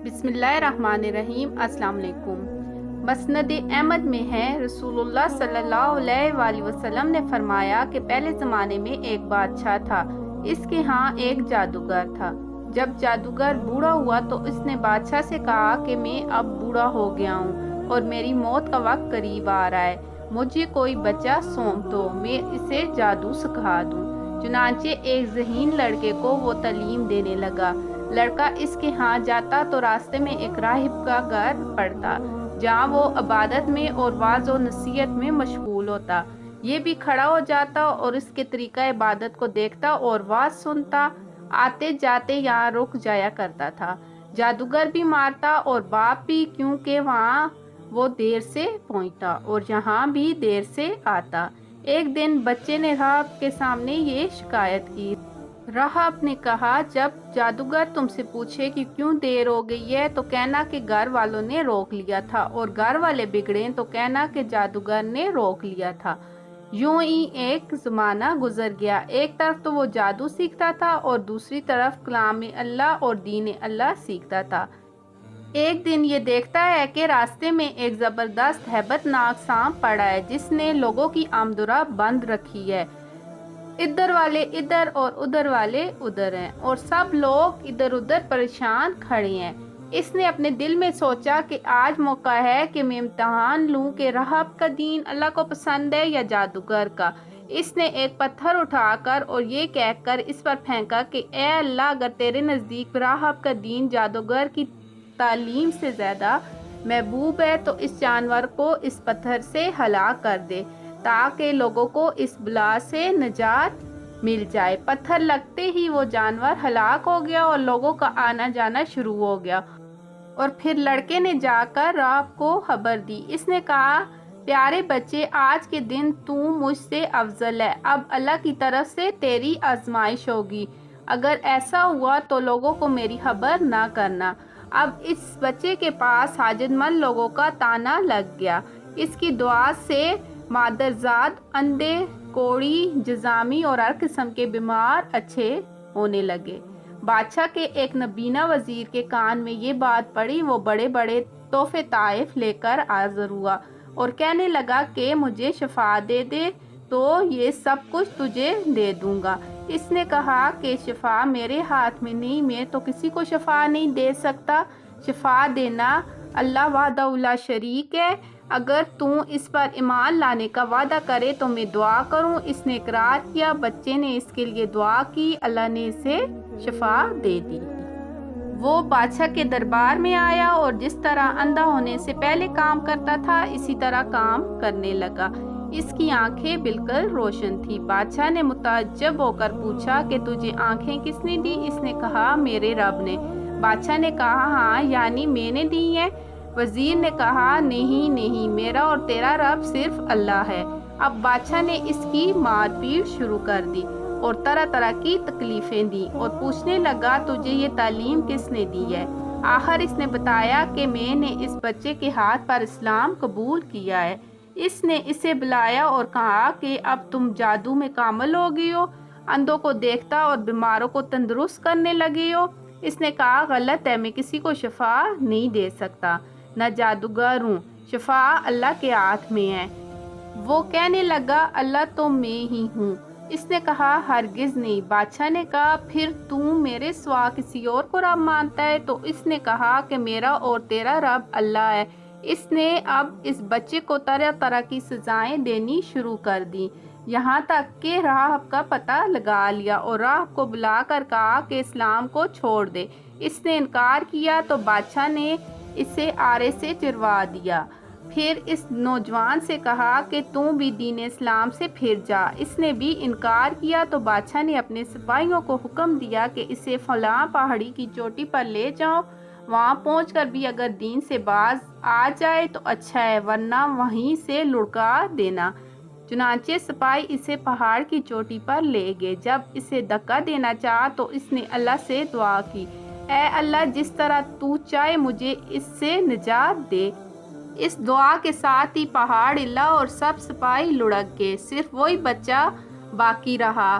بسم اللہ الرحمن الرحیم۔ السلام علیکم۔ مسند احمد میں ہے، رسول اللہ صلی اللہ علیہ وآلہ وسلم نے فرمایا کہ پہلے زمانے میں ایک بادشاہ تھا، اس کے ہاں ایک جادوگر تھا۔ جب جادوگر بوڑھا ہوا تو اس نے بادشاہ سے کہا کہ میں اب بوڑھا ہو گیا ہوں اور میری موت کا وقت قریب آ رہا ہے، مجھے کوئی بچہ سونپ دو، میں اسے جادو سکھا دوں۔ چنانچہ ایک ذہین لڑکے کو وہ تعلیم دینے لگا۔ لڑکا اس کے ہاں جاتا تو راستے میں ایک راہب کا گھر پڑتا، جہاں وہ عبادت میں اور وعظ و نصیحت میں مشغول ہوتا۔ یہ بھی کھڑا ہو جاتا اور اس کے طریقہ عبادت کو دیکھتا اور وعظ سنتا۔ آتے جاتے یہاں رک جایا کرتا تھا۔ جادوگر بھی مارتا اور باپ بھی، کیونکہ وہاں وہ دیر سے پہنچتا اور یہاں بھی دیر سے آتا۔ ایک دن بچے نے راہب کے سامنے یہ شکایت کی۔ راہب نے کہا، جب جادوگر تم سے پوچھے کہ کیوں دیر ہو گئی ہے تو کہنا کہ گھر والوں نے روک لیا تھا، اور گھر والے بگڑے تو کہنا کہ جادوگر نے روک لیا تھا۔ یوں ہی ایک زمانہ گزر گیا، ایک طرف تو وہ جادو سیکھتا تھا اور دوسری طرف کلام اللہ اور دین اللہ سیکھتا تھا۔ ایک دن یہ دیکھتا ہے کہ راستے میں ایک زبردست ہیبت ناک سانپ پڑا ہے، جس نے لوگوں کی آمد و رفت بند رکھی ہے۔ ادھر والے ادھر اور ادھر والے ادھر ہیں، اور سب لوگ ادھر ادھر پریشان کھڑے ہیں۔ اس نے اپنے دل میں سوچا کہ آج موقع ہے کہ میں امتحان لوں کہ راہب کا دین اللہ کو پسند ہے یا جادوگر کا۔ اس نے ایک پتھر اٹھا کر اور یہ کہہ کر اس پر پھینکا کہ اے اللہ، اگر تیرے نزدیک راہب کا دین جادوگر کی تعلیم سے زیادہ محبوب ہے تو اس جانور کو اس پتھر سے ہلاک کر دے، تاکہ لوگوں کو اس بلا سے نجات مل جائے۔ پتھر لگتے ہی وہ جانور ہلاک ہو گیا اور لوگوں کا آنا جانا شروع ہو گیا۔ اور پھر لڑکے نے جا کر راہب کو خبر دی۔ اس نے کہا، پیارے بچے، آج کے دن تو مجھ سے افضل ہے، اب اللہ کی طرف سے تیری آزمائش ہوگی۔ اگر ایسا ہوا تو لوگوں کو میری خبر نہ کرنا۔ اب اس بچے کے پاس حاجت مند لوگوں کا تانا لگ گیا۔ اس کی دعا سے مادرزاد، اندھے، کوڑی، جذامی اور ہر قسم کے بیمار اچھے ہونے لگے۔ بادشاہ کے ایک نابینا وزیر کے کان میں یہ بات پڑی، وہ بڑے بڑے تحفے تحائف لے کر حاضر ہوا اور کہنے لگا کہ مجھے شفا دے دے تو یہ سب کچھ تجھے دے دوں گا۔ اس نے کہا کہ شفا میرے ہاتھ میں نہیں، میں تو کسی کو شفا نہیں دے سکتا۔ شفا دینا اللہ وحدہ لا شریک ہے، اگر تو اس پر ایمان لانے کا وعدہ کرے تو میں دعا کروں۔ اس نے اقرار کیا، بچے نے اس کے لیے دعا کی، اللہ نے اسے شفا دے دی۔ وہ بادشاہ کے دربار میں آیا اور جس طرح اندھا ہونے سے پہلے کام کرتا تھا اسی طرح کام کرنے لگا۔ اس کی آنکھیں بالکل روشن تھی۔ بادشاہ نے متعجب ہو کر پوچھا کہ تجھے آنکھیں کس نے دی؟ اس نے کہا، میرے رب نے۔ بادشاہ نے کہا، ہاں، یعنی میں نے دی ہیں؟ وزیر نے کہا، نہیں نہیں، میرا اور تیرا رب صرف اللہ ہے۔ اب بادشاہ نے اس کی مار پیٹ شروع کر دی اور طرح طرح کی تکلیفیں دی اور پوچھنے لگا، تجھے یہ تعلیم کس نے دی ہے؟ آخر اس نے بتایا کہ میں نے اس بچے کے ہاتھ پر اسلام قبول کیا ہے۔ اس نے اسے بلایا اور کہا کہ اب تم جادو میں کامل ہو گئی ہو، اندھوں کو دیکھتا اور بیماروں کو تندرست کرنے لگے ہو۔ اس نے کہا، غلط ہے، میں کسی کو شفا نہیں دے سکتا، نہ جادوگر ہوں، شفا اللہ کے ہاتھ میں ہے۔ وہ کہنے لگا، اللہ تو میں ہی ہوں۔ اس نے کہا، ہرگز نہیں۔ بادشاہ نے کہا، پھر تو میرے سوا کسی اور کو رب مانتا ہے؟ تو اس نے کہا کہ میرا اور تیرا رب اللہ ہے۔ اس نے اب اس بچے کو طرح طرح کی سزائیں دینی شروع کر دی، یہاں تک کہ راہب کا پتہ لگا لیا اور راہب کو بلا کر کہا کہ اسلام کو چھوڑ دے۔ اس نے انکار کیا تو بادشاہ نے اسے آرے سے چروا دیا۔ پھر اس نوجوان سے کہا کہ تم بھی دین اسلام سے پھر جا۔ اس نے بھی انکار کیا تو بادشاہ نے اپنے سپاہیوں کو حکم دیا کہ اسے فلاں پہاڑی کی چوٹی پر لے جاؤ، وہاں پہنچ کر بھی اگر دین سے باز آ جائے تو اچھا ہے، ورنہ وہیں سے لڑکا دینا۔ چنانچہ سپاہی اسے پہاڑ کی چوٹی پر لے گئے۔ جب اسے دھکا دینا چاہا تو اس نے اللہ سے دعا کی، اے اللہ، جس طرح تو چاہے مجھے اس سے نجات دے۔ اس دعا کے ساتھ ہی پہاڑ ہلا اور سب سپاہی لڑک گئے، صرف وہی بچہ باقی رہا۔